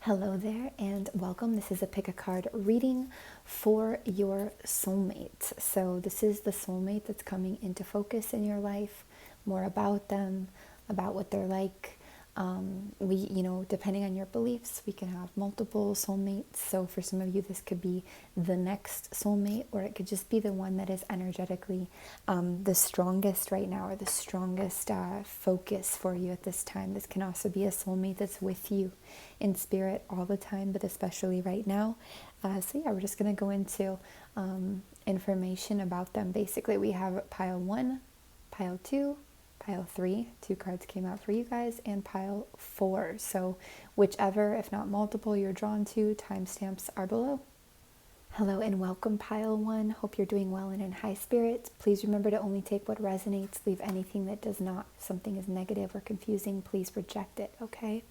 Hello there and welcome. This is a pick a card reading for your soulmate. So this is the soulmate that's coming into focus in your life, more about them, about what they're like. Depending on your beliefs, we can have multiple soulmates. So for some of you, this could be the next soulmate, or it could just be the one that is energetically the strongest right now, or the strongest focus for you at this time. This can also be a soulmate that's with you in spirit all the time, but especially right now. We're just going to go into information about them. Basically, we have pile 1, pile 2, pile 3, 2 cards came out for you guys, and pile 4. So whichever, if not multiple, you're drawn to, timestamps are below. Hello and welcome, pile 1. Hope you're doing well and in high spirits. Please remember to only take what resonates. Leave anything that does not. If something is negative or confusing, please reject it, okay?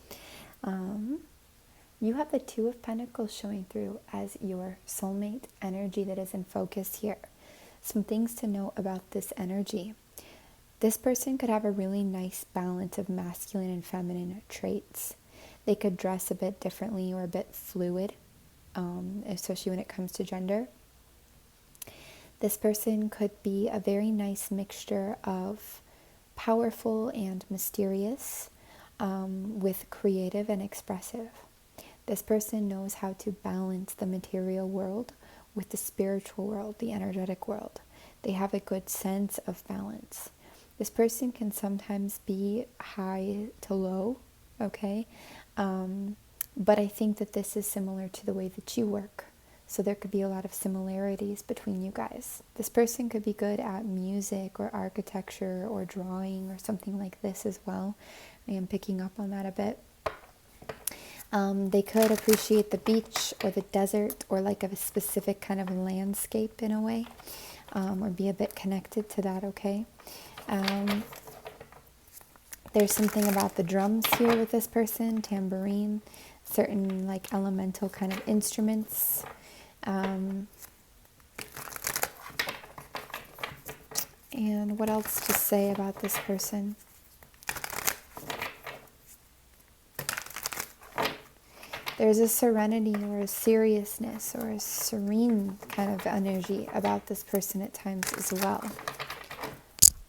You have the 2 of Pentacles showing through as your soulmate energy that is in focus here. Some things to know about this energy. This person could have a really nice balance of masculine and feminine traits. They could dress a bit differently or a bit fluid, especially when it comes to gender. This person could be a very nice mixture of powerful and mysterious, with creative and expressive. This person knows how to balance the material world with the spiritual world, the energetic world. They have a good sense of balance. This person can sometimes be high to low, okay? But I think that this is similar to the way that you work. So there could be a lot of similarities between you guys. This person could be good at music or architecture or drawing or something like this as well. I am picking up on that a bit. They could appreciate the beach or the desert or like a specific kind of landscape in a way, or be a bit connected to that, okay? There's something about the drums here with this person, tambourine, certain like elemental kind of instruments. And what else to say about this person? There's a serenity or a seriousness or a serene kind of energy about this person at times as well.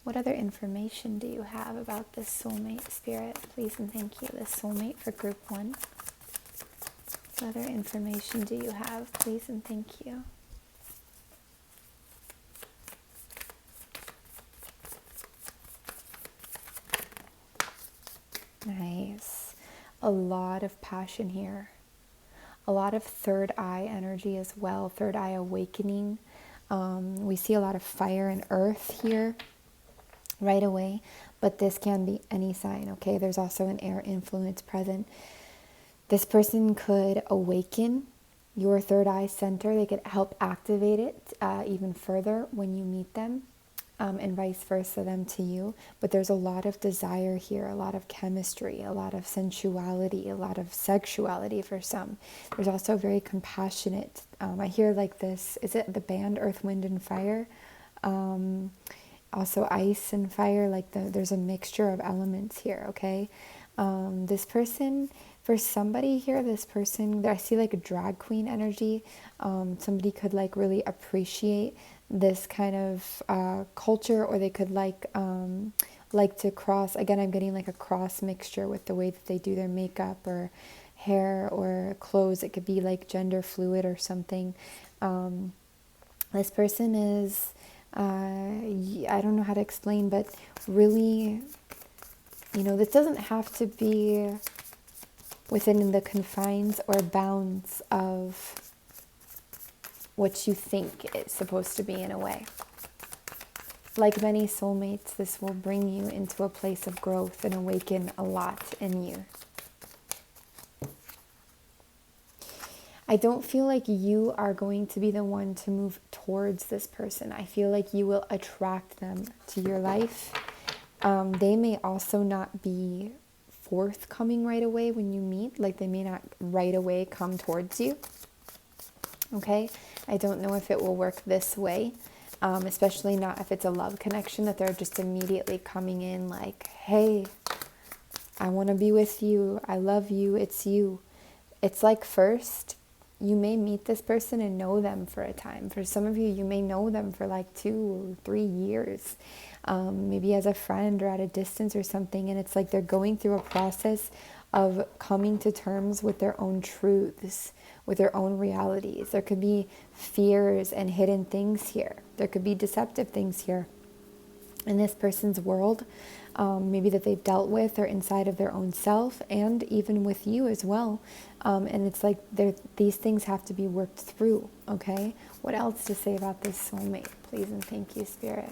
What other information do you have about this soulmate, Spirit? Please and thank you. This soulmate for group 1. What other information do you have? Please and thank you. Nice. A lot of passion here. A lot of third eye energy as well. Third eye awakening. We see a lot of fire and earth here right away, but this can be any sign, okay? There's also an air influence present. This person could awaken your third eye center. They could help activate it even further when you meet them, and vice versa, them to you. But there's a lot of desire here, a lot of chemistry, a lot of sensuality, a lot of sexuality for some. There's also very compassionate. I hear like this, is it the band Earth, Wind, and Fire? Also ice and fire, like there's a mixture of elements here, okay? This person, for somebody here, this person, I see like a drag queen energy. Somebody could like really appreciate this kind of culture, or they could like to cross, again, I'm getting like a cross mixture with the way that they do their makeup or hair or clothes. It could be like gender fluid or something. This person is, I don't know how to explain, but really, this doesn't have to be within the confines or bounds of what you think it's supposed to be in a way. Like many soulmates, this will bring you into a place of growth and awaken a lot in you. I don't feel like you are going to be the one to move towards this person. I feel like you will attract them to your life. They may also not be forthcoming right away when you meet. Like they may not right away come towards you. Okay? I don't know if it will work this way. Especially not if it's a love connection, that they're just immediately coming in like, hey, I want to be with you. I love you. It's you. it's like first you may meet this person and know them for a time. For some of you, you may know them for like 2 or 3 years, maybe as a friend or at a distance or something. And it's like they're going through a process of coming to terms with their own truths, with their own realities. There could be fears and hidden things here. There could be deceptive things here in this person's world, maybe that they've dealt with or inside of their own self, and even with you as well. And it's like these things have to be worked through, okay? What else to say about this soulmate? Please and thank you, Spirit.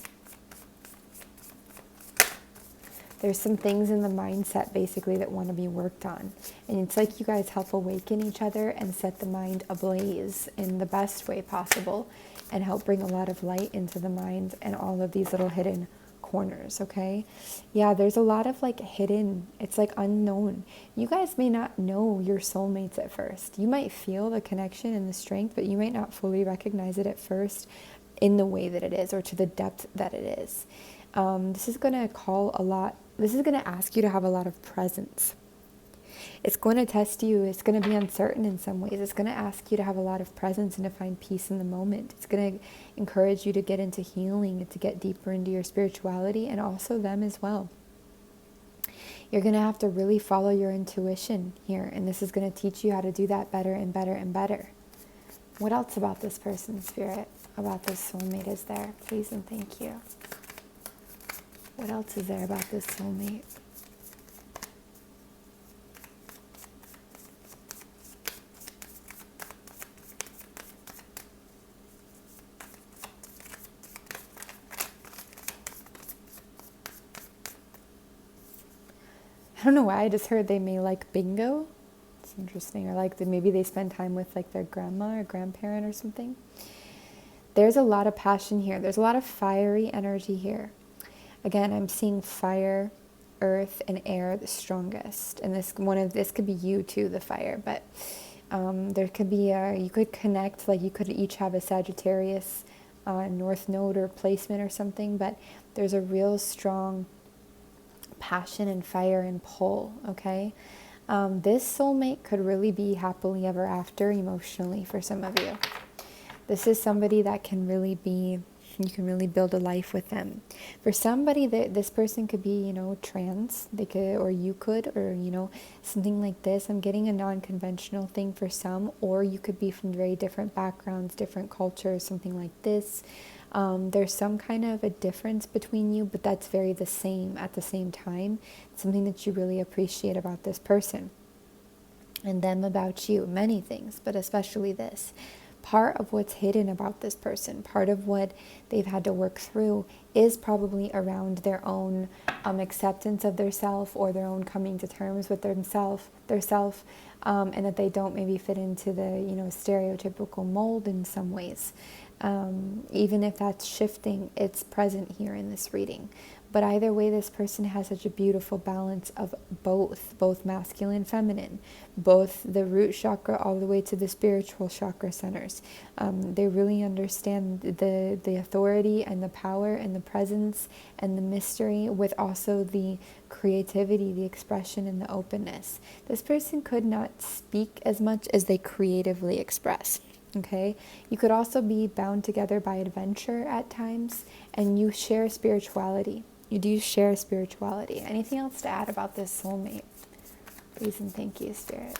There's some things in the mindset basically that want to be worked on. And it's like you guys help awaken each other and set the mind ablaze in the best way possible and help bring a lot of light into the mind and all of these little hidden corners, okay? Yeah, there's a lot of like hidden, it's like unknown. You guys may not know your soulmates at first. You might feel the connection and the strength, but you might not fully recognize it at first in the way that it is or to the depth that it is. This is going to this is going to ask you to have a lot of presence. It's going to test you. It's going to be uncertain in some ways. It's going to ask you to have a lot of presence and to find peace in the moment. It's going to encourage you to get into healing and to get deeper into your spirituality, and also them as well. You're going to have to really follow your intuition here, and this is going to teach you how to do that better and better and better. What else about this person, Spirit, about this soulmate is there? Please and thank you. What else is there about this soulmate? I don't know why, I just heard they may like bingo. It's interesting. Or like maybe they spend time with like their grandma or grandparent or something. There's a lot of passion here. There's a lot of fiery energy here. Again, I'm seeing fire, earth, and air the strongest. And this could be you too, the fire. But there could be you could connect, like you could each have a Sagittarius North Node or placement or something. But there's a real strong passion and fire and pull, okay? This soulmate could really be happily ever after emotionally for some of you. This is somebody that can really be, you can really build a life with them. For somebody, this person could be, trans, they could, or you could, or, something like this. I'm getting a non-conventional thing for some, or you could be from very different backgrounds, different cultures, something like this. There's some kind of a difference between you, but that's very the same at the same time. It's something that you really appreciate about this person and them about you. Many things, but especially this. Part of what's hidden about this person, part of what they've had to work through is probably around their own acceptance of their self, or their own coming to terms with their self, and that they don't maybe fit into the stereotypical mold in some ways. Even if that's shifting, it's present here in this reading. But either way, this person has such a beautiful balance of both masculine and feminine, both the root chakra all the way to the spiritual chakra centers. They really understand the authority and the power and the presence and the mystery, with also the creativity, the expression, and the openness. This person could not speak as much as they creatively express. Okay, you could also be bound together by adventure at times, and you share spirituality. You do share spirituality. Anything else to add about this soulmate? Please and thank you, Spirit.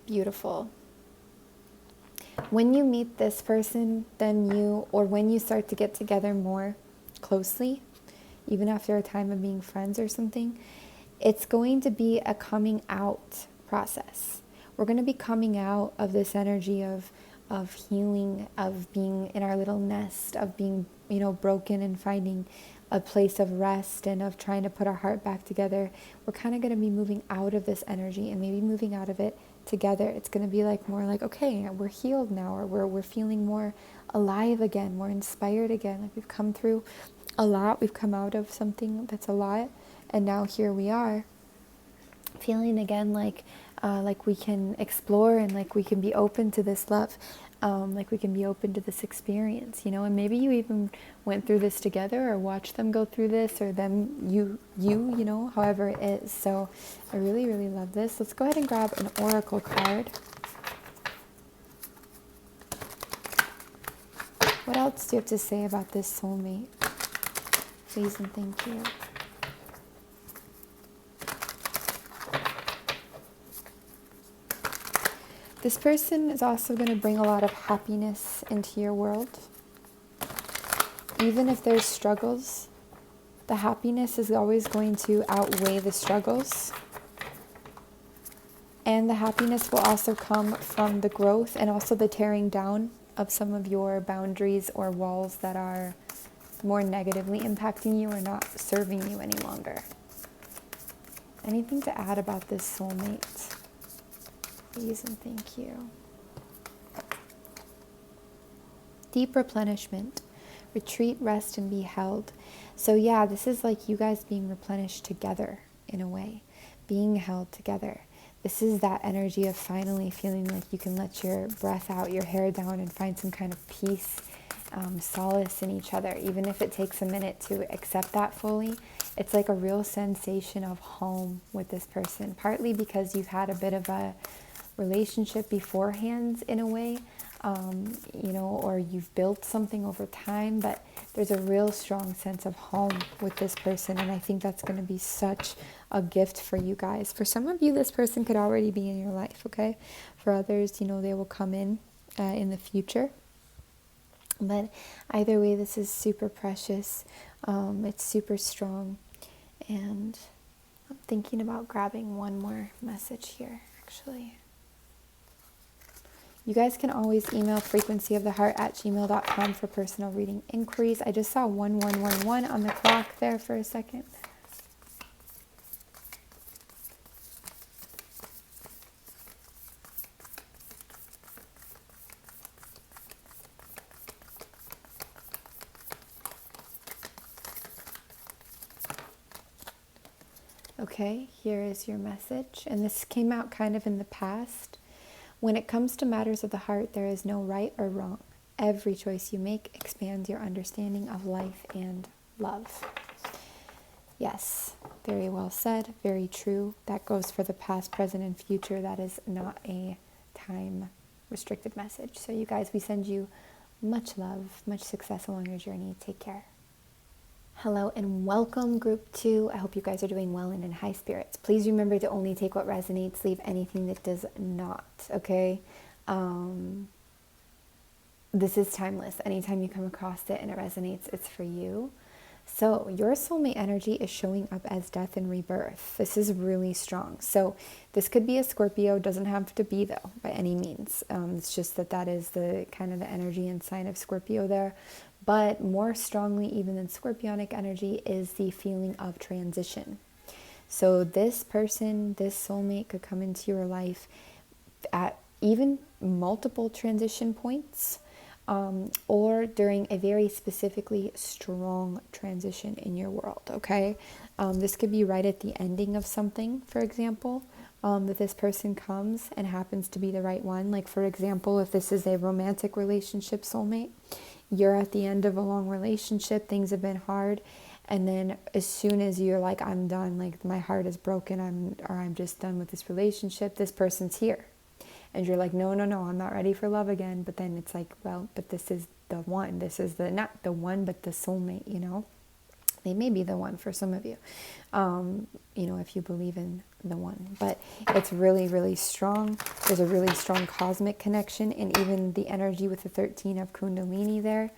Beautiful. When you meet this person, when you start to get together more closely, even after a time of being friends or something, it's going to be a coming out process. We're going to be coming out of this energy of healing, of being in our little nest, of being, broken and finding a place of rest and of trying to put our heart back together. We're kind of going to be moving out of this energy and maybe moving out of it together. It's going to be more like, okay, we're healed now, or we're feeling more alive again, more inspired again. Like we've come through a lot. We've come out of something that's a lot. And now here we are feeling again like like we can explore, and like we can be open to this love, like we can be open to this experience, you know. And maybe you even went through this together, or watched them go through this, or them you know, however it is. So I really, really love this. Let's go ahead and grab an oracle card. What else do you have to say about this soulmate? Please and thank you. This person is also going to bring a lot of happiness into your world. Even if there's struggles, the happiness is always going to outweigh the struggles. And the happiness will also come from the growth and also the tearing down of some of your boundaries or walls that are more negatively impacting you or not serving you any longer. Anything to add about this soulmate? Please and thank you. Deep replenishment. Retreat, rest, and be held. So yeah, this is like you guys being replenished together in a way. Being held together. This is that energy of finally feeling like you can let your breath out, your hair down, and find some kind of peace, solace in each other. Even if it takes a minute to accept that fully, it's like a real sensation of home with this person. Partly because you've had a bit of a relationship beforehand in a way, you know, or you've built something over time, but there's a real strong sense of home with this person. And I think that's going to be such a gift for you guys. For some of you, this person could already be in your life, okay? For others, you know, they will come in the future. But either way, this is super precious. It's super strong. And I'm thinking about grabbing one more message here, actually. You guys can always email frequencyoftheheart@gmail.com for personal reading inquiries. I just saw 1111 on the clock there for a second. Okay, here is your message. And this came out kind of in the past. When it comes to matters of the heart, there is no right or wrong. Every choice you make expands your understanding of life and love. Yes, very well said, very true. That goes for the past, present, and future. That is not a time-restricted message. So you guys, we send you much love, much success along your journey. Take care. Hello and welcome, Group 2. I hope you guys are doing well and in high spirits. Please remember to only take what resonates, leave anything that does not, okay? This is timeless. Anytime you come across it and it resonates, it's for you. So your soulmate energy is showing up as death and rebirth. This is really strong. So this could be a Scorpio, doesn't have to be though, by any means. It's just that is the kind of the energy and sign of Scorpio there. But more strongly, even than Scorpionic energy, is the feeling of transition. So this person, this soulmate could come into your life at even multiple transition points, or during a very specifically strong transition in your world, okay? This could be right at the ending of something, for example, that this person comes and happens to be the right one. Like, for example, if this is a romantic relationship soulmate, you're at the end of a long relationship, things have been hard, and then as soon as you're like, I'm done, like my heart is broken, I'm just done with this relationship, this person's here. And you're like, no, I'm not ready for love again. But then it's like, well, but this is the one. This is not the one, but the soulmate, you know. They may be the one for some of you, you know, if you believe in the one. But it's really, really strong. There's a really strong cosmic connection, and even the energy with the 13 of Kundalini there.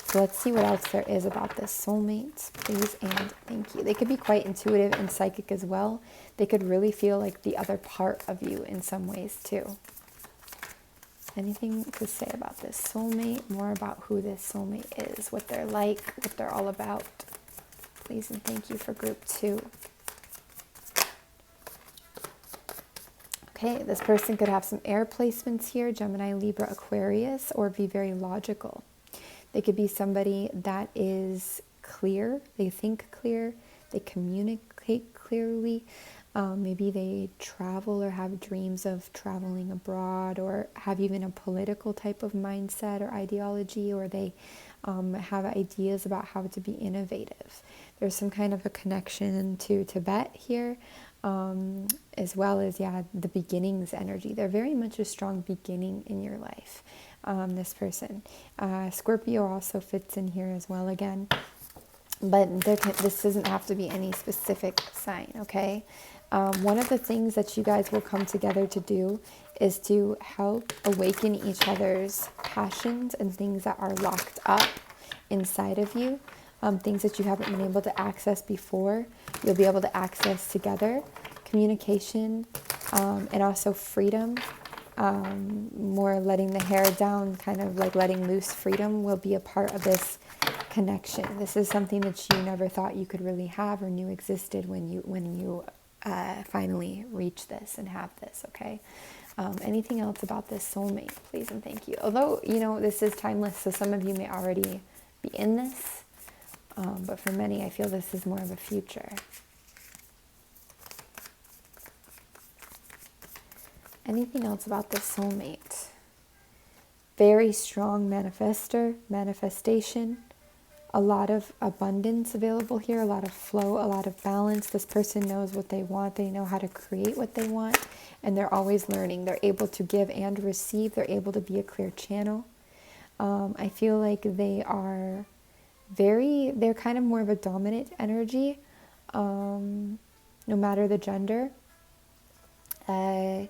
So let's see what else there is about this soulmate, please and thank you. They could be quite intuitive and psychic as well. They could really feel like the other part of you in some ways too. Anything to say about this soulmate? More about who this soulmate is, what they're like, what they're all about. Please and thank you for Group 2. Okay, this person could have some air placements here, Gemini, Libra, Aquarius, or be very logical. They could be somebody that is clear, they think clear, they communicate clearly, Maybe they travel or have dreams of traveling abroad, or have even a political type of mindset or ideology, or they have ideas about how to be innovative. There's some kind of a connection to Tibet here, as well as, the beginnings energy. They're very much a strong beginning in your life, this person. Scorpio also fits in here as well again. But this doesn't have to be any specific sign, okay? One of the things that you guys will come together to do is to help awaken each other's passions and things that are locked up inside of you, things that you haven't been able to access before, you'll be able to access together. Communication, and also freedom, more letting the hair down, kind of like letting loose freedom will be a part of this connection. This is something that you never thought you could really have or knew existed when you finally reach this and have this, okay? Anything else about this soulmate, please and thank you. Although, this is timeless, so some of you may already be in this, but for many, I feel this is more of a future. Anything else about this soulmate? Very strong manifestation, a lot of abundance available here, a lot of flow, a lot of balance. This person knows what they want. They know how to create what they want, and they're always learning. They're able to give and receive. They're able to be a clear channel. I feel like they're kind of more of a dominant energy, no matter the gender. They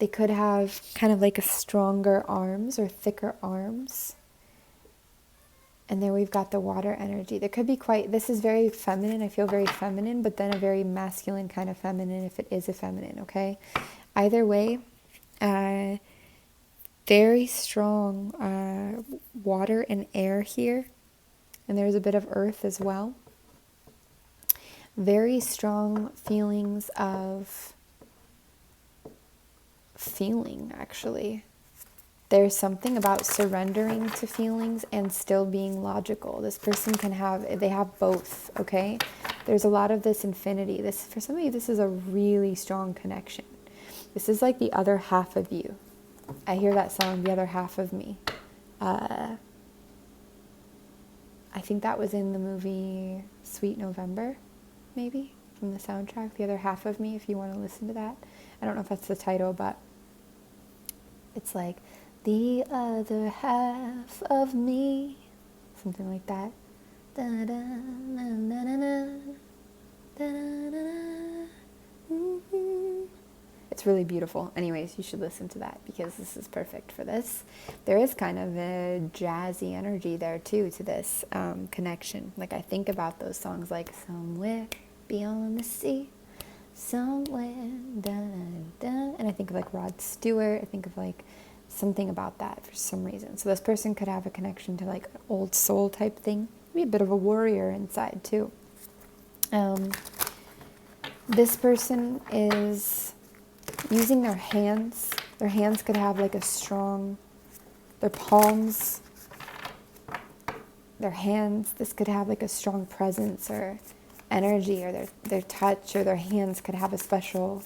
could have kind of like a stronger arms or thicker arms. And then we've got the water energy. There could be this is very feminine. I feel very feminine, but then a very masculine kind of feminine if it is a feminine, okay? Either way, very strong water and air here. And there's a bit of earth as well. Very strong feelings of feeling, actually. There's something about surrendering to feelings and still being logical. This person they have both, okay? There's a lot of this infinity. For some of you, this is a really strong connection. This is like the other half of you. I hear that song, The Other Half of Me. I think that was in the movie Sweet November, maybe, from the soundtrack, The Other Half of Me, if you want to listen to that. I don't know if that's the title, but it's like, the other half of me, something like that. It's really beautiful. Anyways, you should listen to that because this is perfect for this. There is kind of a jazzy energy there too to this connection. Like I think about those songs like Somewhere Beyond the Sea, Somewhere, dun, dun, and I think of like Rod Stewart. I think of like something about that for some reason. So this person could have a connection to like an old soul type thing. Maybe a bit of a warrior inside too. This person is using their hands. Their hands could have like their palms, their hands, this could have like a strong presence or energy, or their touch, or their hands could have a special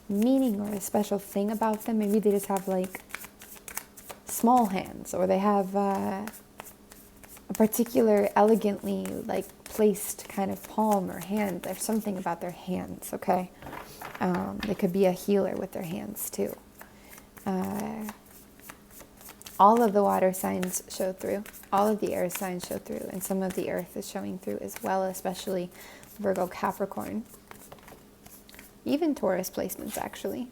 meaning or a special thing about them. Maybe they just have like small hands, or they have a particular elegantly like placed kind of palm or hand. There's something about their hands, okay? They could be a healer with their hands too. All of the water signs show through. All of the air signs show through. And some of the earth is showing through as well, especially Virgo, Capricorn. Even Taurus placements, actually.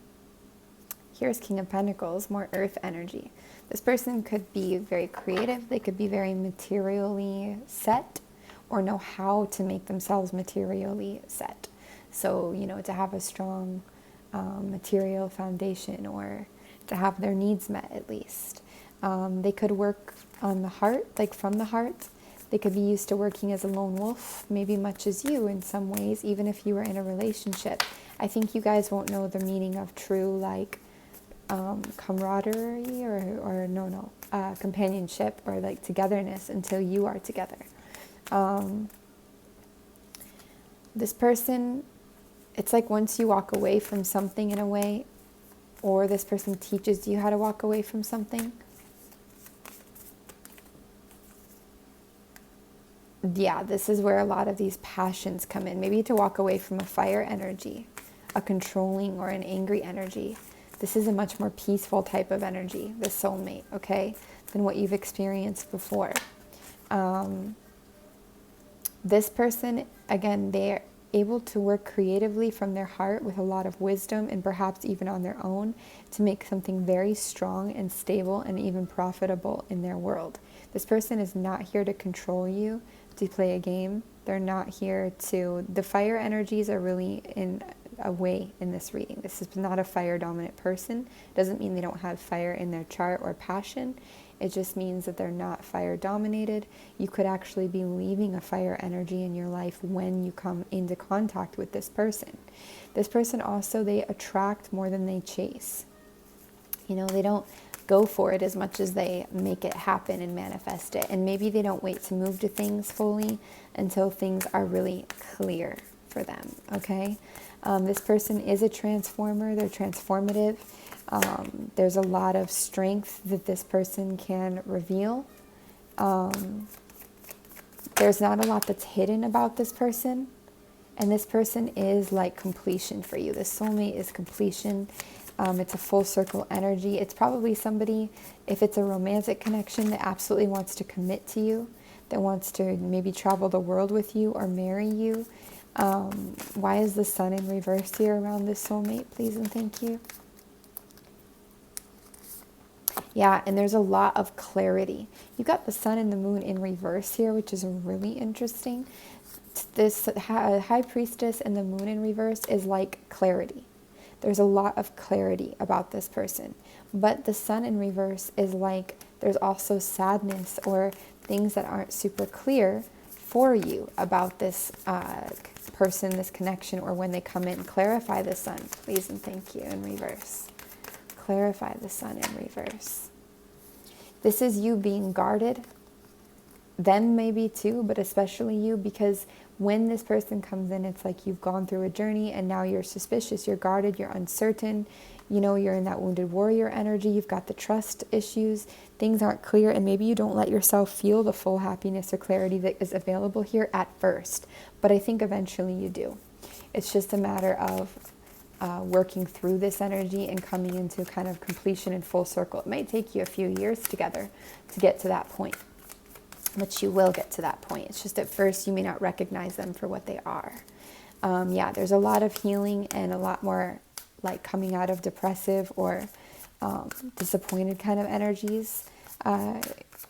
Here's King of Pentacles, more earth energy. This person could be very creative. They could be very materially set, or know how to make themselves materially set. So, to have a strong material foundation, or to have their needs met at least. They could work on the heart, like from the heart. They could be used to working as a lone wolf, maybe much as you in some ways, even if you were in a relationship. I think you guys won't know the meaning of true, like, camaraderie or companionship or like togetherness until you are together. This person it's like once you walk away from something in a way, or this person teaches you how to walk away from something, yeah, this is where a lot of these passions come in. Maybe to walk away from a fire energy, a controlling or an angry energy. This is a much more peaceful type of energy, the soulmate, okay, than what you've experienced before. This person, again, they're able to work creatively from their heart with a lot of wisdom and perhaps even on their own to make something very strong and stable and even profitable in their world. This person is not here to control you, to play a game. They're not here to... The fire energies are really in a way in this reading. This is not a fire dominant person. Doesn't mean they don't have fire in their chart or passion. It just means that they're not fire dominated. You could actually be leaving a fire energy in your life when you come into contact with this person. This person also, they attract more than they chase. You know, they don't go for it as much as they make it happen and manifest it. And maybe they don't wait to move to things fully until things are really clear for them, okay? This person is a transformer. They're transformative. There's a lot of strength that this person can reveal. There's not a lot that's hidden about this person. And this person is like completion for you. This soulmate is completion. It's a full circle energy. It's probably somebody, if it's a romantic connection, that absolutely wants to commit to you, that wants to maybe travel the world with you or marry you. Why is the sun in reverse here around this soulmate, please and thank you? Yeah, and there's a lot of clarity. You got the sun and the moon in reverse here, which is really interesting. This high priestess and the moon in reverse is like clarity. There's a lot of clarity about this person. But the sun in reverse is like there's also sadness or things that aren't super clear for you about this person, this connection, or when they come in. Clarify the sun, please and thank you, in reverse. Clarify the sun in reverse. This is you being guarded, them maybe too, but especially you, because when this person comes in, it's like you've gone through a journey and now you're suspicious, you're guarded, you're uncertain, you know, you're in that wounded warrior energy, you've got the trust issues, things aren't clear, and maybe you don't let yourself feel the full happiness or clarity that is available here at first, but I think eventually you do. It's just a matter of working through this energy and coming into kind of completion and full circle. It might take you a few years together to get to that point, but you will get to that point. It's just at first you may not recognize them for what they are. Yeah, there's a lot of healing and a lot more like coming out of depressive or disappointed kind of energies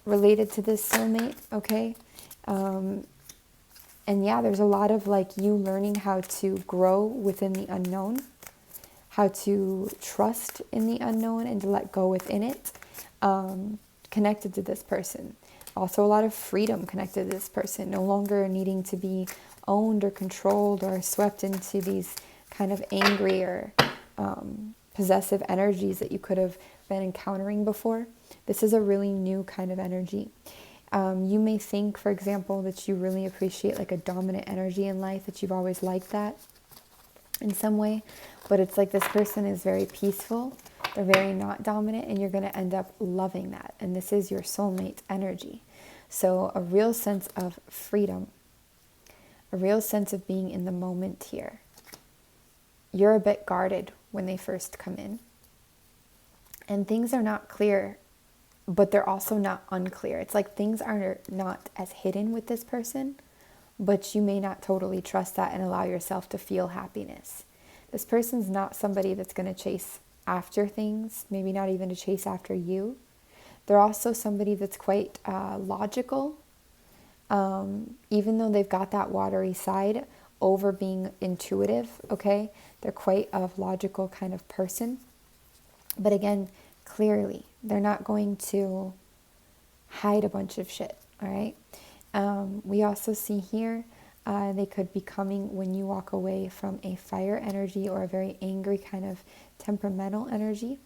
related to this soulmate, okay? And yeah, there's a lot of like you learning how to grow within the unknown, how to trust in the unknown and to let go within it, connected to this person. Also a lot of freedom connected to this person, no longer needing to be owned or controlled or swept into these kind of angry or possessive energies that you could have been encountering before. This is a really new kind of energy. You may think, for example, that you really appreciate like a dominant energy in life, that you've always liked that in some way, but it's like this person is very peaceful, they're very not dominant, and you're going to end up loving that. And this is your soulmate energy. So a real sense of freedom, a real sense of being in the moment here. You're a bit guarded when they first come in. And things are not clear, but they're also not unclear. It's like things are not as hidden with this person, but you may not totally trust that and allow yourself to feel happiness. This person's not somebody that's going to chase after things, maybe not even to chase after you. They're also somebody that's quite logical, even though they've got that watery side over being intuitive, okay? They're quite a logical kind of person. But again, clearly, they're not going to hide a bunch of shit, all right? We also see here, they could be coming when you walk away from a fire energy or a very angry kind of temperamental energy,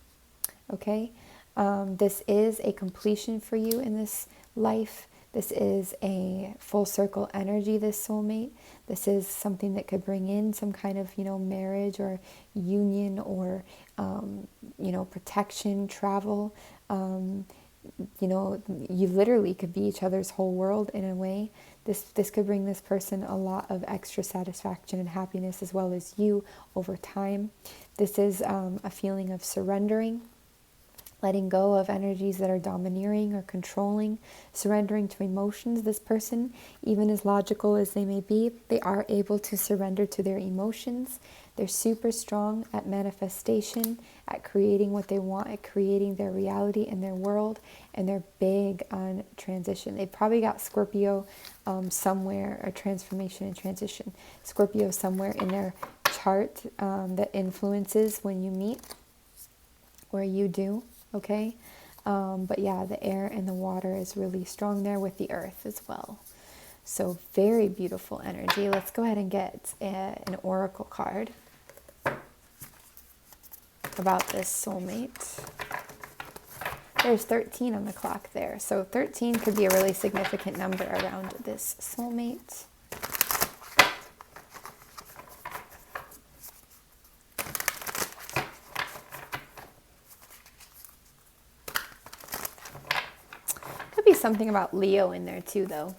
okay? This is a completion for you in this life. This is a full circle energy, this soulmate. This is something that could bring in some kind of, marriage or union or, protection, travel. You literally could be each other's whole world in a way. This could bring this person a lot of extra satisfaction and happiness, as well as you over time. This is a feeling of surrendering, letting go of energies that are domineering or controlling, surrendering to emotions. This person, even as logical as they may be, they are able to surrender to their emotions. They're super strong at manifestation, at creating what they want, at creating their reality and their world, and they're big on transition. They've probably got Scorpio somewhere, or transformation and transition. Scorpio somewhere in their chart that influences when you meet, or you do. Okay, but yeah, the air and the water is really strong there, with the earth as well. So very beautiful energy. Let's go ahead and get an oracle card about this soulmate. There's 13 on the clock there, so 13 could be a really significant number around this soulmate. Something about Leo in there too, though.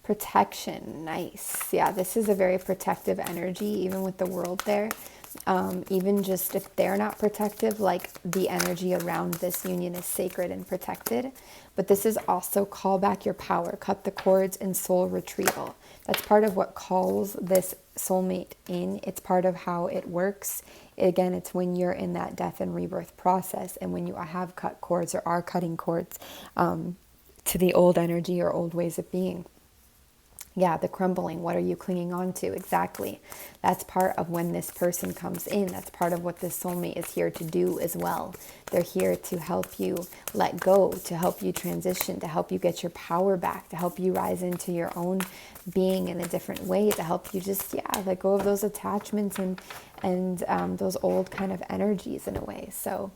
Protection, nice. Yeah, this is a very protective energy, even with the world there. Even just if they're not protective, like the energy around this union is sacred and protected. But this is also call back your power, cut the cords, and soul retrieval. That's part of what calls this soulmate in. It's part of how it works. Again, it's when you're in that death and rebirth process, and when you have cut cords or are cutting cords to the old energy or old ways of being. Yeah, the crumbling. What are you clinging on to? Exactly. That's part of when this person comes in. That's part of what this soulmate is here to do as well. They're here to help you let go, to help you transition, to help you get your power back, to help you rise into your own being in a different way, to help you just, let go of those attachments and those old kind of energies in a way. So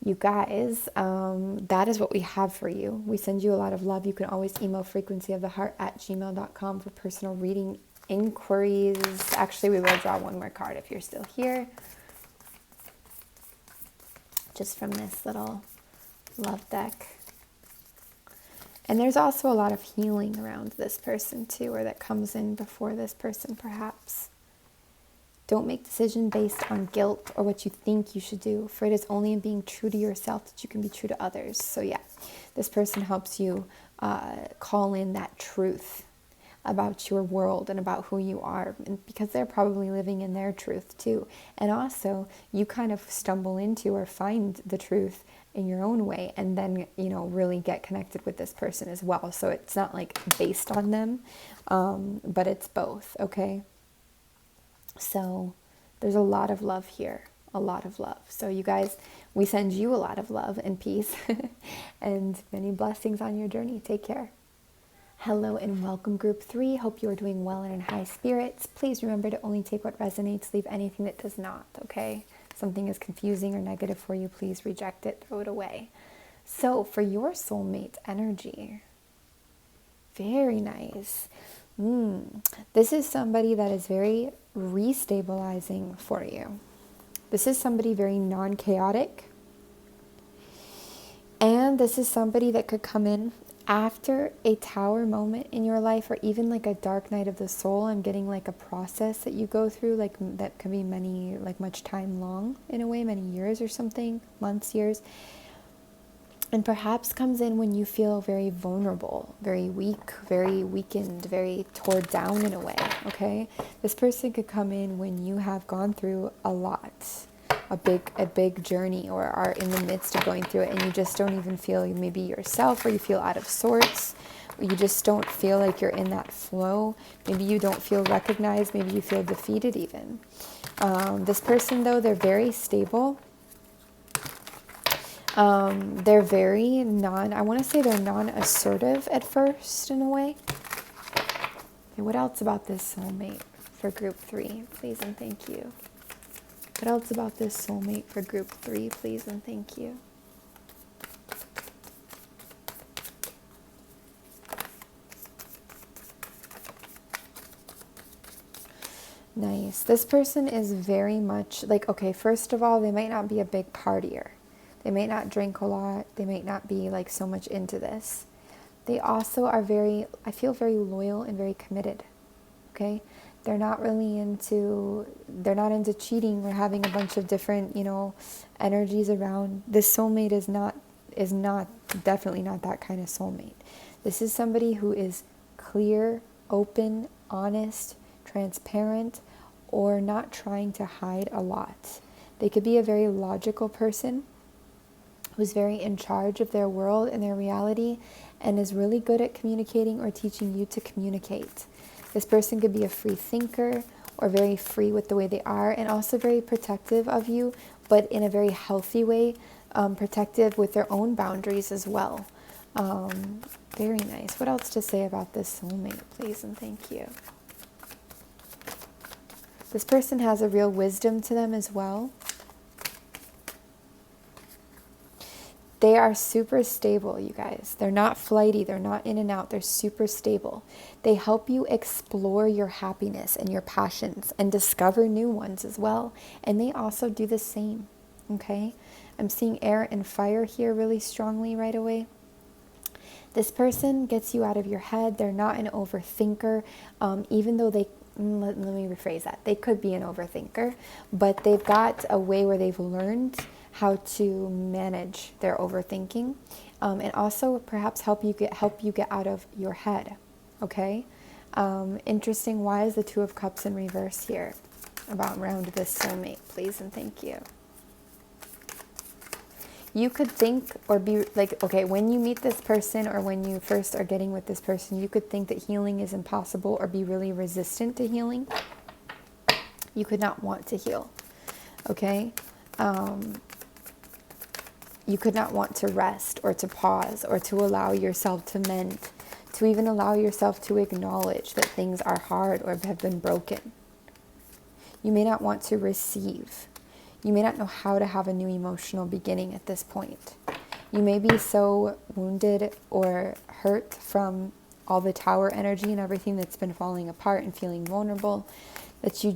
you guys, that is what we have for you. We send you a lot of love. You can always email FrequencyOfTheHeart@gmail.com for personal reading inquiries. Actually, we will draw one more card if you're still here, just from this little love deck. And there's also a lot of healing around this person too, or that comes in before this person perhaps. Don't make decisions based on guilt or what you think you should do, for it is only in being true to yourself that you can be true to others. So yeah, this person helps you call in that truth about your world and about who you are, and because they're probably living in their truth too. And also, you kind of stumble into or find the truth in your own way, and then, really get connected with this person as well. So it's not like based on them, but it's both, okay? So there's a lot of love here, a lot of love. So you guys, we send you a lot of love and peace and many blessings on your journey. Take care. Hello and welcome, Group 3. Hope you are doing well and in high spirits. Please remember to only take what resonates, leave anything that does not, okay? Something is confusing or negative for you, please reject it, throw it away. So for your soulmate energy, very nice. This is somebody that is very restabilizing for you. This is somebody very non-chaotic. And this is somebody that could come in after a tower moment in your life, or even like a dark night of the soul. I'm getting like a process that you go through, like that could be much time long in a way, many years or something, months, years. And perhaps comes in when you feel very vulnerable, very weak, very weakened, very torn down in a way, okay? This person could come in when you have gone through a lot, a big journey, or are in the midst of going through it, and you just don't even feel maybe yourself, or you feel out of sorts, or you just don't feel like you're in that flow. Maybe you don't feel recognized, maybe you feel defeated even. This person, though, they're very stable. They're very I want to say they're non-assertive at first in a way. Okay, what else about this soulmate for group 3, please and thank you? What else about this soulmate for group 3, please and thank you? Nice. This person is very much like, okay, first of all, they might not be a big partier. They might not drink a lot. They might not be like so much into this. They also are very, I feel very loyal and very committed. Okay? They're not into cheating or having a bunch of different, energies around. This soulmate is definitely not that kind of soulmate. This is somebody who is clear, open, honest, transparent, or not trying to hide a lot. They could be a very logical person who's very in charge of their world and their reality and is really good at communicating or teaching you to communicate. This person could be a free thinker or very free with the way they are and also very protective of you, but in a very healthy way, protective with their own boundaries as well. Very nice. What else to say about this soulmate, please and thank you? This person has a real wisdom to them as well. They are super stable, you guys. They're not flighty. They're not in and out. They're super stable. They help you explore your happiness and your passions and discover new ones as well. And they also do the same, okay? I'm seeing air and fire here really strongly right away. This person gets you out of your head. They're not an overthinker, even though let me rephrase that. They could be an overthinker, but they've got a way where they've learned how to manage their overthinking, and also perhaps help you get out of your head. Okay. Interesting. Why is the Two of Cups in reverse here? Around this soulmate, please and thank you. You could think or be like, okay, when you meet this person or when you first are getting with this person, you could think that healing is impossible or be really resistant to healing. You could not want to heal, okay? You could not want to rest or to pause or to allow yourself to mend, to even allow yourself to acknowledge that things are hard or have been broken. You may not want to receive. You may not know how to have a new emotional beginning at this point. You may be so wounded or hurt from all the tower energy and everything that's been falling apart and feeling vulnerable that you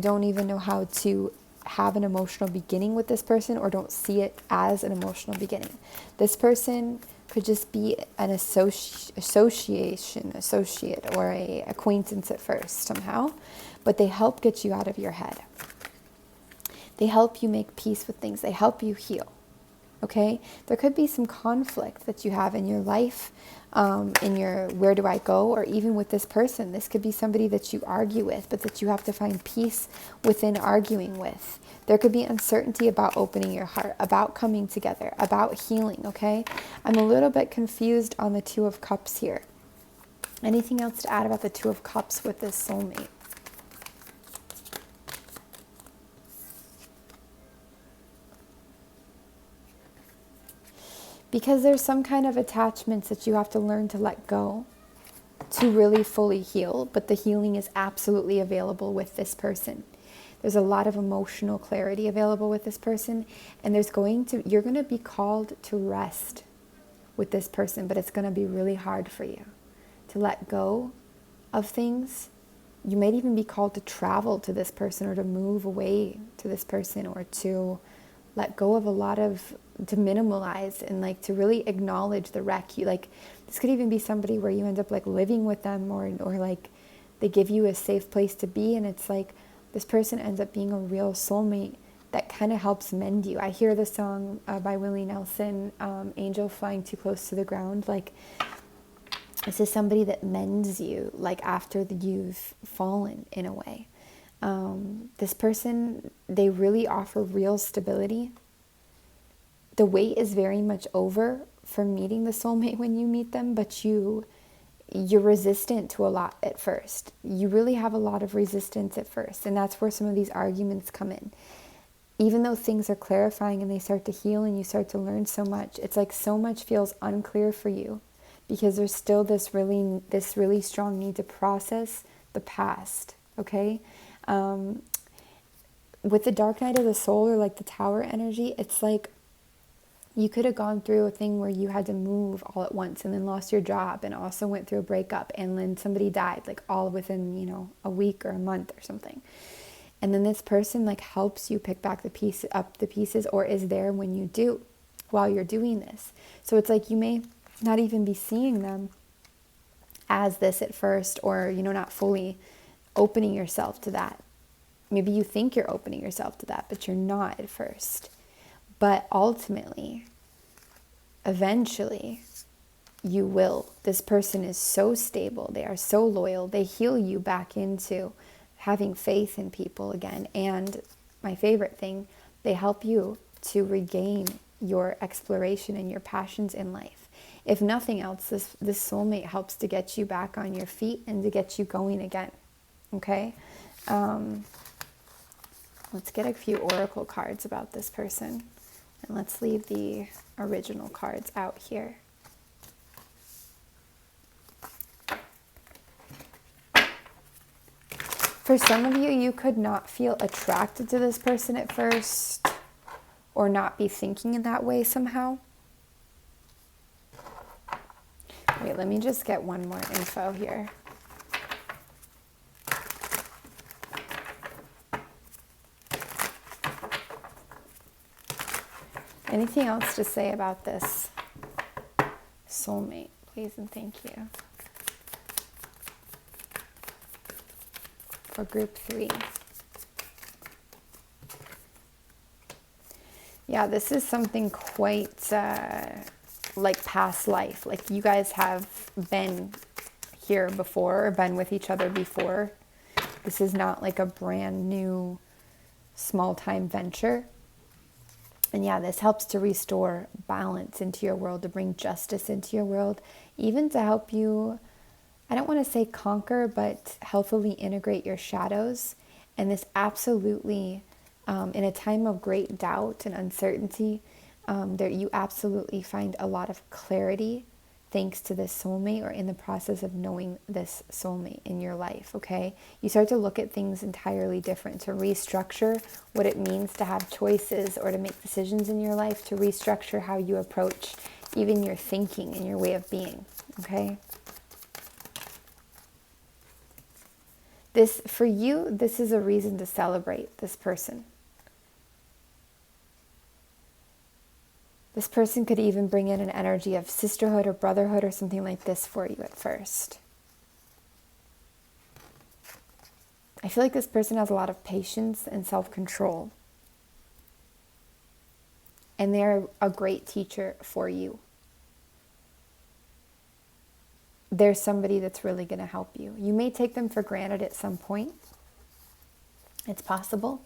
don't even know how to have an emotional beginning with this person or don't see it as an emotional beginning. This person could just be an associate or a acquaintance at first somehow, but they help get you out of your head. They help you make peace with things. They help you heal, okay? There could be some conflict that you have in your life, in your where do I go, or even with this person. This could be somebody that you argue with, but that you have to find peace within arguing with. There could be uncertainty about opening your heart, about coming together, about healing, okay? I'm a little bit confused on the Two of Cups here. Anything else to add about the Two of Cups with this soulmate? Because there's some kind of attachments that you have to learn to let go to really fully heal, but the healing is absolutely available with this person. There's a lot of emotional clarity available with this person, and you're going to be called to rest with this person, but it's going to be really hard for you to let go of things. You might even be called to travel to this person or to move away to this person or to let go of to minimalize and like to really acknowledge the wreck. This could even be somebody where you end up like living with them or like they give you a safe place to be, and it's like this person ends up being a real soulmate that kind of helps mend you. I hear the song by Willie Nelson, Angel Flying Too Close to the Ground. Like, this is somebody that mends you like after you've fallen in a way. This person, they really offer real stability. The wait is very much over for meeting the soulmate when you meet them, but you're resistant to a lot at first. You really have a lot of resistance at first, and that's where some of these arguments come in. Even though things are clarifying and they start to heal and you start to learn so much, it's like so much feels unclear for you because there's still this really strong need to process the past, okay? With the dark night of the soul, or like the tower energy, it's like you could have gone through a thing where you had to move all at once and then lost your job and also went through a breakup and then somebody died, like all within, a week or a month or something. And then this person like helps you pick back the pieces, or is there when you do, while you're doing this. So it's like you may not even be seeing them as this at first, or, not fully opening yourself to that. Maybe you think you're opening yourself to that, but you're not at first. But ultimately, eventually, you will. This person is so stable. They are so loyal. They heal you back into having faith in people again. And my favorite thing, they help you to regain your exploration and your passions in life. If nothing else, this soulmate helps to get you back on your feet and to get you going again. Okay? Let's get a few oracle cards about this person. And let's leave the original cards out here. For some of you, you could not feel attracted to this person at first, or not be thinking in that way somehow. Wait, let me just get one more info here. Anything else to say about this soulmate, please and thank you. For group 3. Yeah, this is something quite like past life. Like you guys have been here before, or been with each other before. This is not like a brand new small time venture. And yeah, this helps to restore balance into your world, to bring justice into your world, even to help you, I don't want to say conquer, but healthily integrate your shadows. And this absolutely, in a time of great doubt and uncertainty, there you absolutely find a lot of clarity thanks to this soulmate, or in the process of knowing this soulmate in your life, okay? You start to look at things entirely different, to restructure what it means to have choices or to make decisions in your life, to restructure how you approach even your thinking and your way of being, okay? This, for you, this is a reason to celebrate this person. This person could even bring in an energy of sisterhood or brotherhood or something like this for you at first. I feel like this person has a lot of patience and self-control. And they're a great teacher for you. There's somebody that's really going to help you. You may take them for granted at some point. It's possible.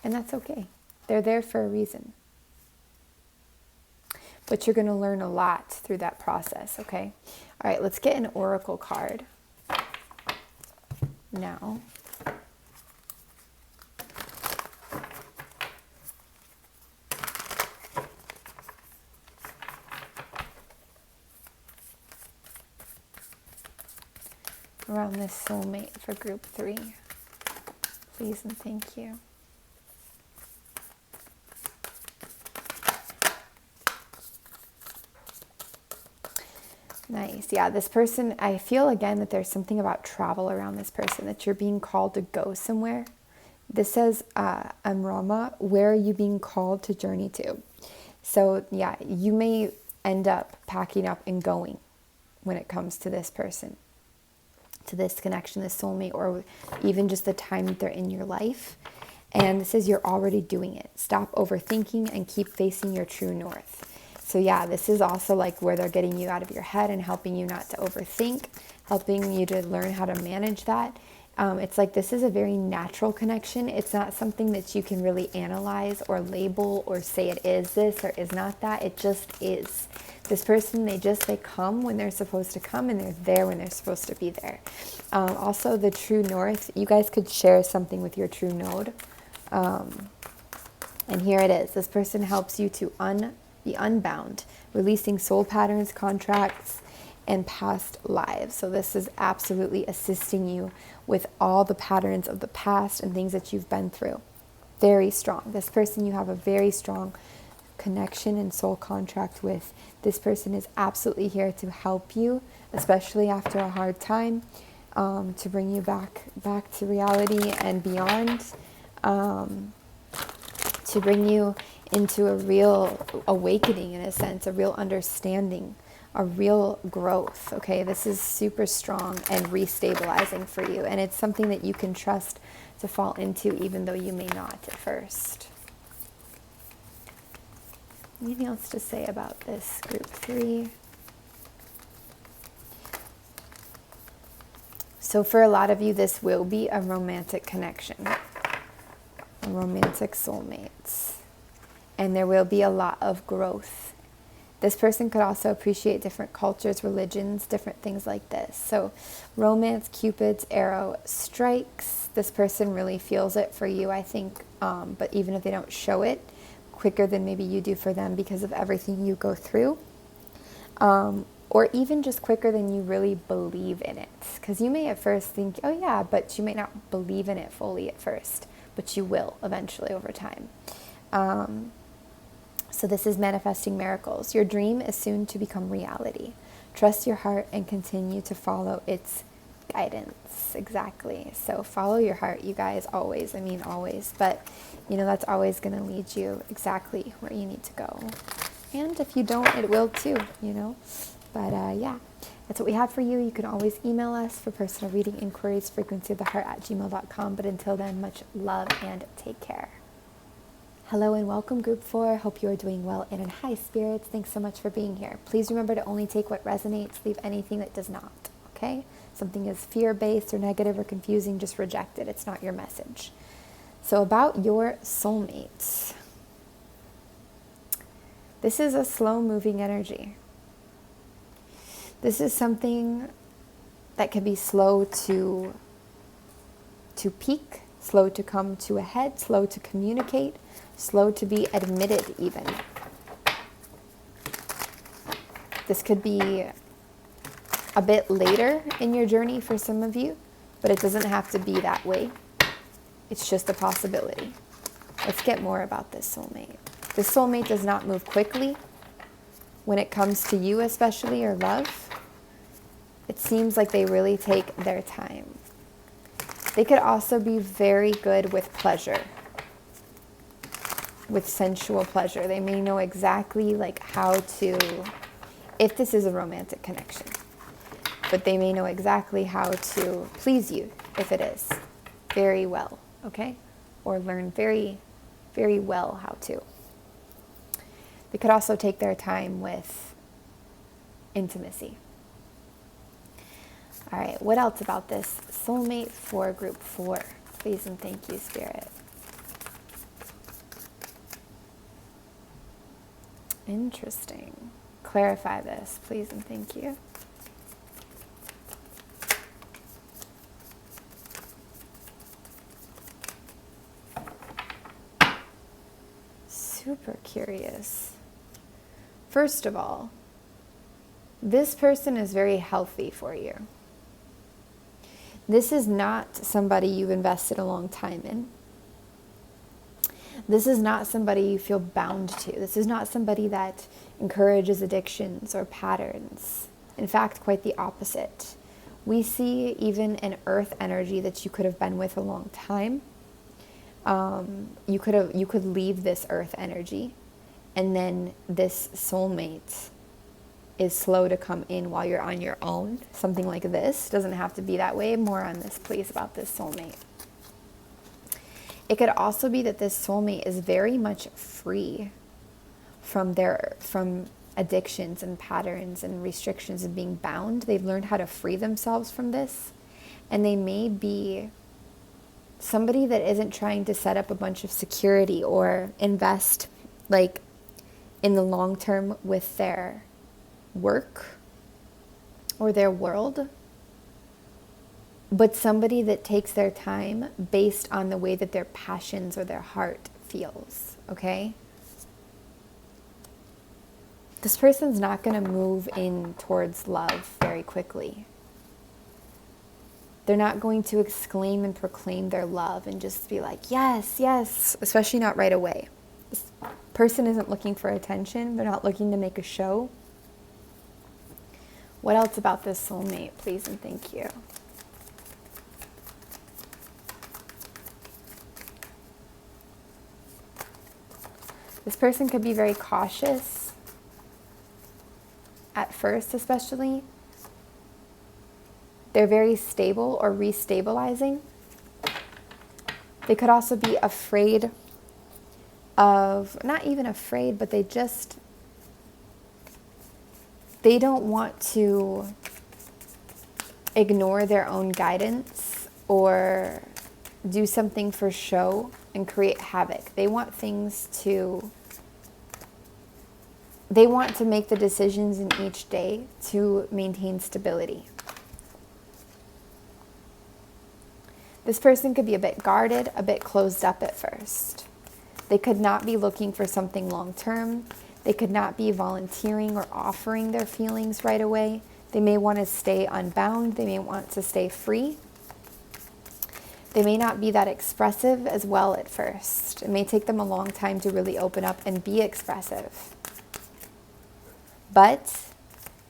And that's okay. They're there for a reason. But you're going to learn a lot through that process, okay? All right, let's get an oracle card now. Around this soulmate for group 3. Please and thank you. Nice. Yeah, this person, I feel again that there's something about travel around this person, that you're being called to go somewhere. This says, Amrama, where are you being called to journey to? So yeah, you may end up packing up and going when it comes to this person, to this connection, this soulmate, or even just the time that they're in your life. And this says you're already doing it. Stop overthinking and keep facing your true north. So yeah, this is also like where they're getting you out of your head and helping you not to overthink, helping you to learn how to manage that. It's like this is a very natural connection. It's not something that you can really analyze or label or say it is this or is not that. It just is. This person, they come when they're supposed to come, and they're there when they're supposed to be there. Also, the true north, you guys could share something with your true node. And here it is. This person helps you to be unbound, releasing soul patterns, contracts, and past lives. So this is absolutely assisting you with all the patterns of the past and things that you've been through. Very strong. This person you have a very strong connection and soul contract with. This person is absolutely here to help you, especially after a hard time, to bring you back to reality and beyond, to bring you into a real awakening, in a sense, a real understanding, a real growth. Okay, this is super strong and restabilizing for you, and it's something that you can trust to fall into, even though you may not at first. Anything else to say about this group 3? So for a lot of you, this will be a romantic connection, a romantic soulmate, and there will be a lot of growth. This person could also appreciate different cultures, religions, different things like this. So romance, Cupid's arrow strikes. This person really feels it for you, I think, but even if they don't show it, quicker than maybe you do for them because of everything you go through, or even just quicker than you really believe in it, because you may at first think, oh yeah, but you may not believe in it fully at first, but you will eventually over time. So this is manifesting miracles. Your dream is soon to become reality. Trust your heart and continue to follow its guidance. Exactly. So follow your heart, you guys, always. I mean, always. But, you know, that's always going to lead you exactly where you need to go. And if you don't, it will too, you know. But yeah, that's what we have for you. You can always email us for personal reading inquiries, FrequencyOfTheHeart@gmail.com. But until then, much love and take care. Hello and welcome, Group 4. Hope you are doing well and in high spirits. Thanks so much for being here. Please remember to only take what resonates, leave anything that does not, okay? Something is fear-based or negative or confusing, just reject it. It's not your message. So about your soulmates. This is a slow-moving energy. This is something that can be slow to peak, slow to come to a head, slow to communicate, slow to be admitted even. This could be a bit later in your journey for some of you, but it doesn't have to be that way. It's just a possibility. Let's get more about this soulmate. This soulmate does not move quickly when it comes to you, especially, or love. It seems like they really take their time. They could also be very good with pleasure, with sensual pleasure. They may know exactly like how to, if this is a romantic connection, but they may know exactly how to please you if it is, very well, okay? Or learn very, very well how to. They could also take their time with intimacy. All right, what else about this soulmate for group 4? Please and thank you, Spirit. Interesting. Clarify this, please and thank you. Super curious. First of all, this person is very healthy for you. This is not somebody you've invested a long time in. This is not somebody you feel bound to. This is not somebody that encourages addictions or patterns. In fact, quite the opposite. We see even an earth energy that you could have been with a long time. You could leave this earth energy, and then this soulmate is slow to come in while you're on your own. Something like this. Doesn't have to be that way. More on this, please, about this soulmate. It could also be that this soulmate is very much free from addictions and patterns and restrictions and being bound. They've learned how to free themselves from this, and they may be somebody that isn't trying to set up a bunch of security or invest like in the long term with their work or their world, but somebody that takes their time based on the way that their passions or their heart feels, okay? This person's not going to move in towards love very quickly. They're not going to exclaim and proclaim their love and just be like, yes, yes, especially not right away. This person isn't looking for attention. They're not looking to make a show. What else about this soulmate, please and thank you? This person could be very cautious at first, especially. They're very stable or restabilizing. They could also be afraid of, not even afraid, but they don't want to ignore their own guidance or do something for show and create havoc. They want to make the decisions in each day to maintain stability. This person could be a bit guarded, a bit closed up at first. They could not be looking for something long-term. They could not be volunteering or offering their feelings right away. They may want to stay unbound. They may want to stay free. They may not be that expressive as well at first. It may take them a long time to really open up and be expressive. But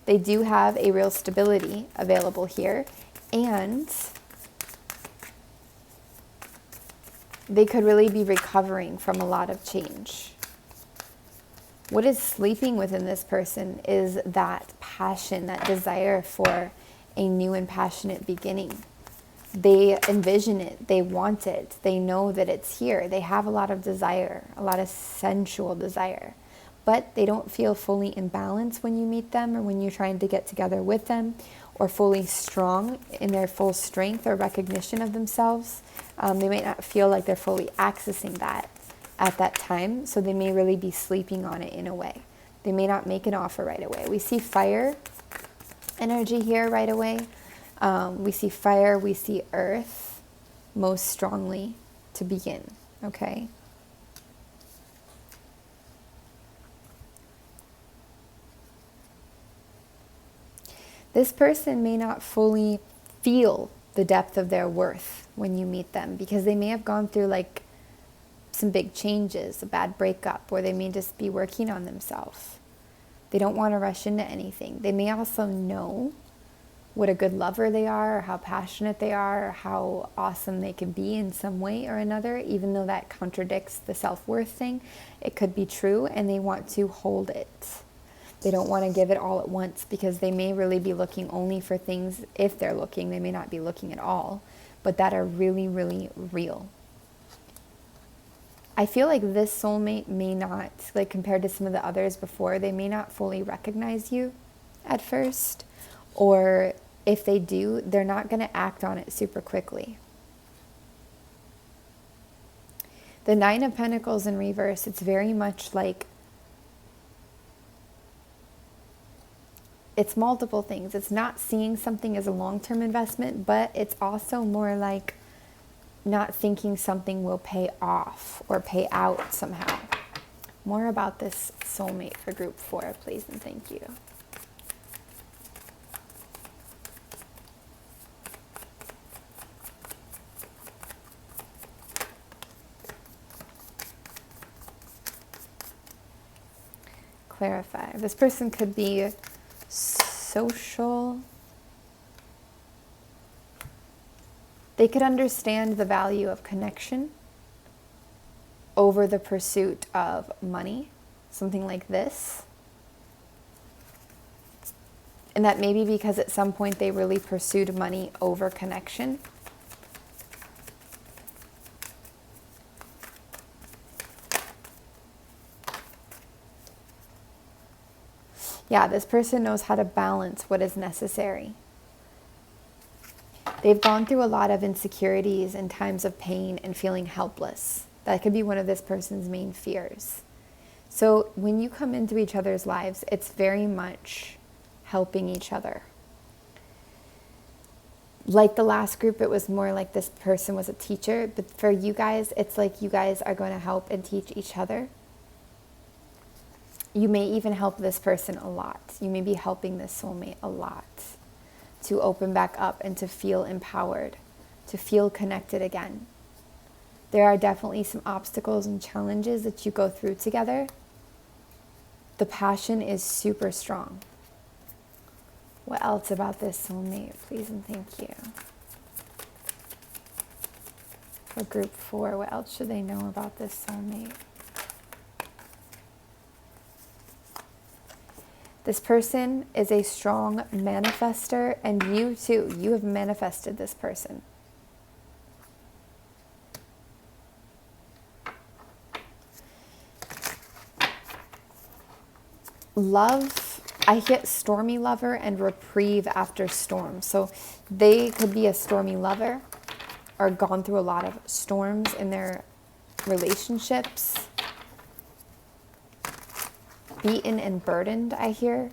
they do have a real stability available here, and they could really be recovering from a lot of change. What is sleeping within this person is that passion, that desire for a new and passionate beginning. They envision it, they want it, they know that it's here. They have a lot of desire, a lot of sensual desire, but they don't feel fully in balance when you meet them or when you're trying to get together with them, or fully strong in their full strength or recognition of themselves. They might not feel like they're fully accessing that at that time, so they may really be sleeping on it in a way. They may not make an offer right away. We see fire energy here right away. We see fire, we see earth most strongly to begin, okay? This person may not fully feel the depth of their worth when you meet them, because they may have gone through like some big changes, a bad breakup, or they may just be working on themselves. They don't want to rush into anything. They may also know what a good lover they are, or how passionate they are, or how awesome they can be in some way or another, even though that contradicts the self-worth thing. It could be true, and they want to hold it. They don't want to give it all at once, because they may really be looking only for things, if they're looking, they may not be looking at all, but that are really, really real. I feel like this soulmate may not, like compared to some of the others before, they may not fully recognize you at first, or if they do, they're not going to act on it super quickly. The Nine of Pentacles in reverse, it's very much like, it's multiple things. It's not seeing something as a long-term investment, but it's also more like not thinking something will pay off or pay out somehow. More about this soulmate for group 4, please and thank you. Clarify. This person could be social. They could understand the value of connection over the pursuit of money, something like this. And that maybe because at some point they really pursued money over connection. Yeah, this person knows how to balance what is necessary. They've gone through a lot of insecurities and times of pain and feeling helpless. That could be one of this person's main fears. So when you come into each other's lives, it's very much helping each other. Like the last group, it was more like this person was a teacher. But for you guys, it's like you guys are going to help and teach each other. You may even help this person a lot. You may be helping this soulmate a lot to open back up and to feel empowered, to feel connected again. There are definitely some obstacles and challenges that you go through together. The passion is super strong. What else about this soulmate, please and thank you? For group 4, what else should they know about this soulmate? This person is a strong manifester, and you too, you have manifested this person. Love, I hit stormy lover and reprieve after storm. So they could be a stormy lover or gone through a lot of storms in their relationships. Beaten and burdened, I hear.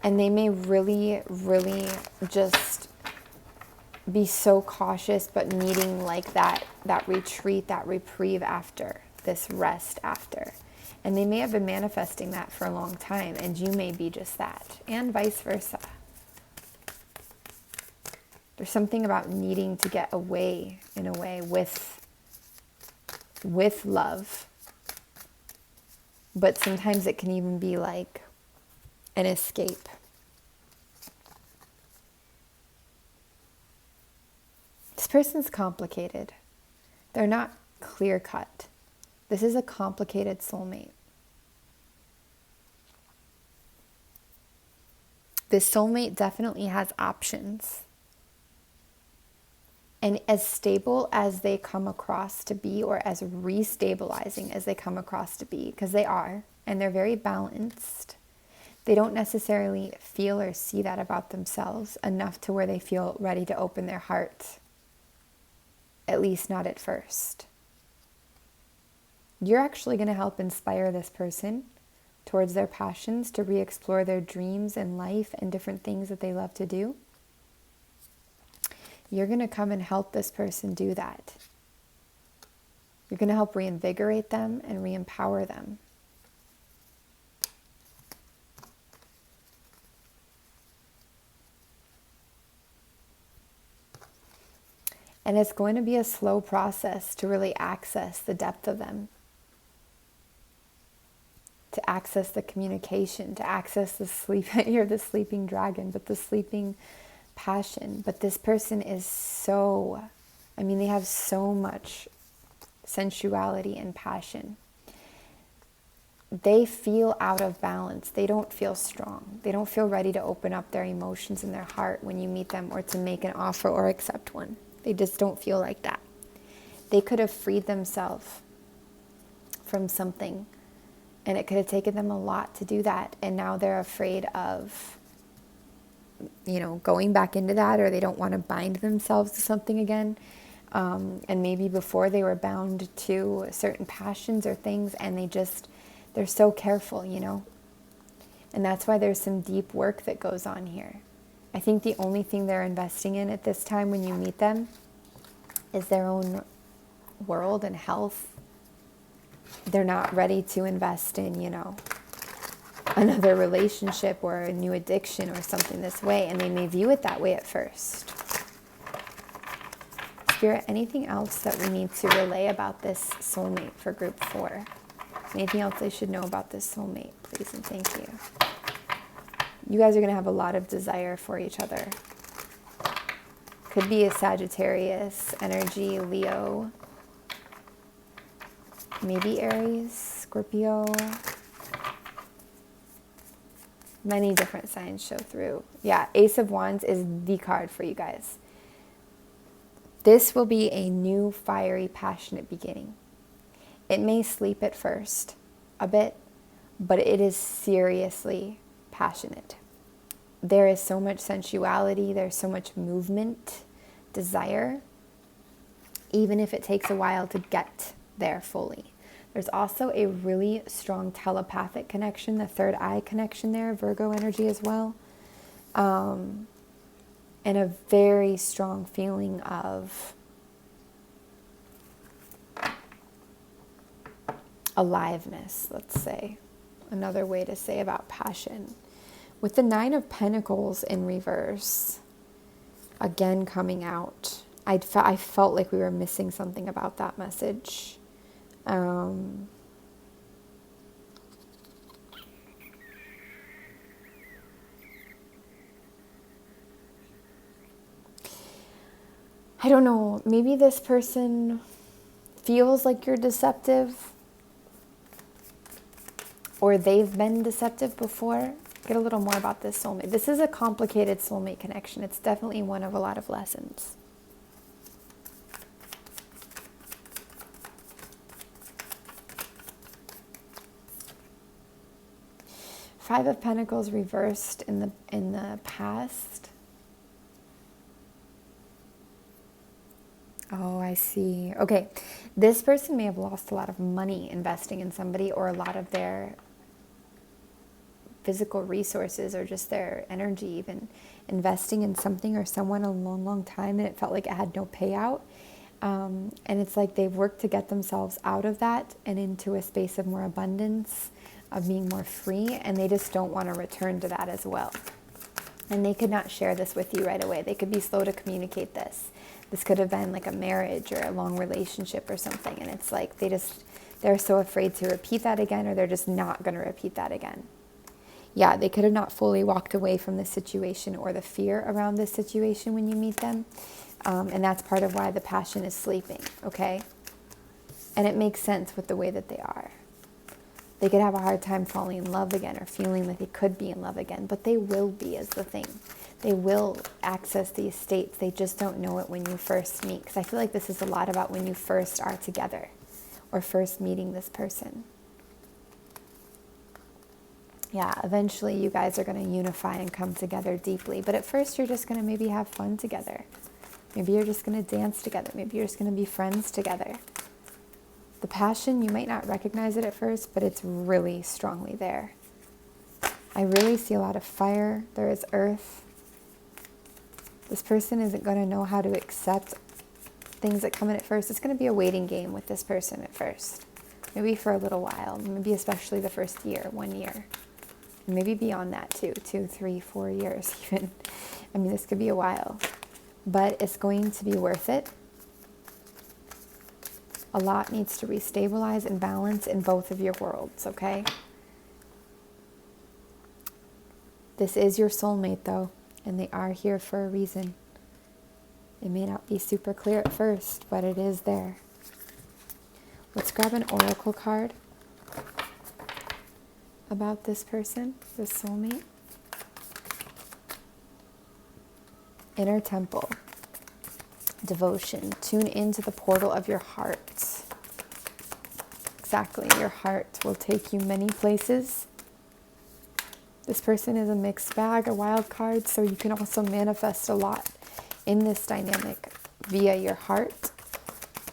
And they may really, really just be so cautious, but needing like that retreat, that reprieve after, this rest after. And they may have been manifesting that for a long time, and you may be just that, and vice versa. There's something about needing to get away, in a way, with love. But sometimes it can even be like an escape. This person's complicated. They're not clear-cut. This is a complicated soulmate. This soulmate definitely has options. And as stable as they come across to be, or as restabilizing as they come across to be, because they are, and they're very balanced, they don't necessarily feel or see that about themselves enough to where they feel ready to open their heart. At least not at first. You're actually going to help inspire this person towards their passions, to re-explore their dreams in life and different things that they love to do. You're going to come and help this person do that. You're going to help reinvigorate them and re-empower them. And it's going to be a slow process to really access the depth of them, to access the communication, to access the sleep. You're the sleeping dragon, but the sleeping passion. But this person is so, they have so much sensuality and passion. They feel out of balance. They don't feel strong. They don't feel ready to open up their emotions and their heart when you meet them, or to make an offer or accept one. They just don't feel like that. They could have freed themselves from something, and it could have taken them a lot to do that. And now they're afraid of, going back into that, or they don't want to bind themselves to something again. And maybe before they were bound to certain passions or things, and they're so careful, And that's why there's some deep work that goes on here. I think the only thing they're investing in at this time when you meet them is their own world and health. They're not ready to invest in, another relationship or a new addiction or something this way, and they may view it that way at first. Spirit, anything else that we need to relay about this soulmate for group 4? Anything else they should know about this soulmate, please and thank you. You guys are going to have a lot of desire for each other. Could be a Sagittarius energy, Leo, maybe Aries, Scorpio. Many different signs show through. Yeah, Ace of Wands is the card for you guys. This will be a new, fiery, passionate beginning. It may sleep at first a bit, but it is seriously passionate. There is so much sensuality, there's so much movement, desire, even if it takes a while to get there fully. There's also a really strong telepathic connection, the third eye connection there, Virgo energy as well. And a very strong feeling of aliveness, let's say. Another way to say about passion. With the 9 of Pentacles in reverse, again coming out, I felt like we were missing something about that message. I don't know, maybe this person feels like you're deceptive, or they've been deceptive before. Get a little more about this soulmate. This is a complicated soulmate connection. It's definitely one of a lot of lessons. Five of Pentacles reversed in the past. Oh, I see. Okay, this person may have lost a lot of money investing in somebody, or a lot of their physical resources, or just their energy even investing in something or someone a long, long time, and it felt like it had no payout. And it's like they've worked to get themselves out of that and into a space of more abundance, of being more free, and they just don't want to return to that as well. And they could not share this with you right away. They could be slow to communicate this. This could have been like a marriage or a long relationship or something, and it's like they're so afraid to repeat that again, or they're just not going to repeat that again. Yeah, they could have not fully walked away from this situation or the fear around this situation when you meet them. And that's part of why the passion is sleeping, okay? And it makes sense with the way that they are. They could have a hard time falling in love again, or feeling like they could be in love again, but they will be, is the thing. They will access these states. They just don't know it when you first meet. Because I feel like this is a lot about when you first are together, or first meeting this person. Yeah, eventually you guys are going to unify and come together deeply. But at first you're just going to maybe have fun together. Maybe you're just going to dance together. Maybe you're just going to be friends together. The passion, you might not recognize it at first, but it's really strongly there. I really see a lot of fire. There is earth. This person isn't going to know how to accept things that come in at first. It's going to be a waiting game with this person at first. Maybe for a little while. Maybe especially the first year, 1 year. And maybe beyond that too, 2, 3, 4 years even. I mean, this could be a while. But it's going to be worth it. A lot needs to restabilize and balance in both of your worlds, okay? This is your soulmate, though, and they are here for a reason. It may not be super clear at first, but it is there. Let's grab an oracle card about this person, this soulmate. Inner temple. Devotion. Tune into the portal of your heart. Exactly. Your heart will take you many places. This person is a mixed bag, a wild card, so you can also manifest a lot in this dynamic via your heart.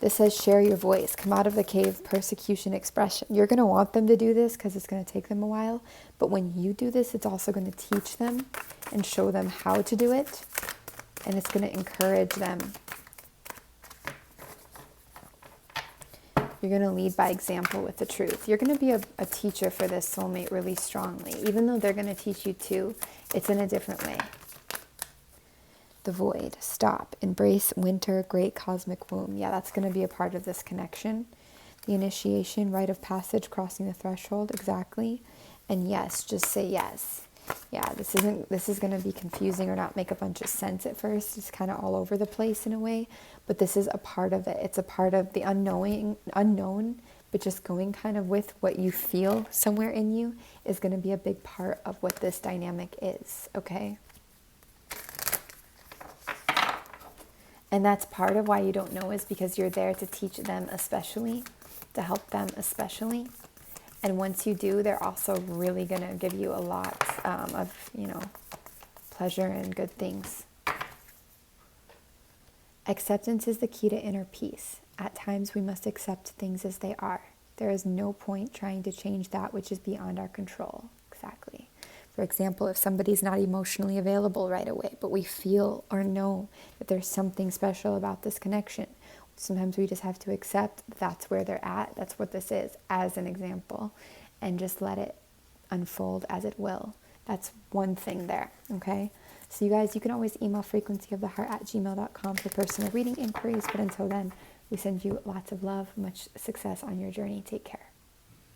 This says share your voice, come out of the cave, persecution, expression. You're going to want them to do this because it's going to take them a while. But when you do this, it's also going to teach them and show them how to do it. And it's going to encourage them. You're going to lead by example with the truth. You're going to be a teacher for this soulmate really strongly. Even though they're going to teach you too, it's in a different way. The void. Stop. Embrace winter, great cosmic womb. Yeah, that's going to be a part of this connection. The initiation, rite of passage, crossing the threshold. Exactly. And yes, just say yes. Yeah, this is going to be confusing or not make a bunch of sense at first. It's kind of all over the place in a way, but this is a part of it. It's a part of the unknown, but just going kind of with what you feel somewhere in you is going to be a big part of what this dynamic is, okay? And that's part of why you don't know, is because you're there to teach them especially, to help them especially. And once you do, they're also really going to give you a lot of, pleasure and good things. Acceptance is the key to inner peace. At times, we must accept things as they are. There is no point trying to change that which is beyond our control. Exactly. For example, if somebody's not emotionally available right away, but we feel or know that there's something special about this connection, Sometimes we just have to accept that's where they're at. That's what this is, as an example, and just let it unfold as it will. That's one thing there, okay? So you guys, you can always email frequencyoftheheart@gmail.com for personal reading inquiries. But until then, we send you lots of love, much success on your journey. Take care.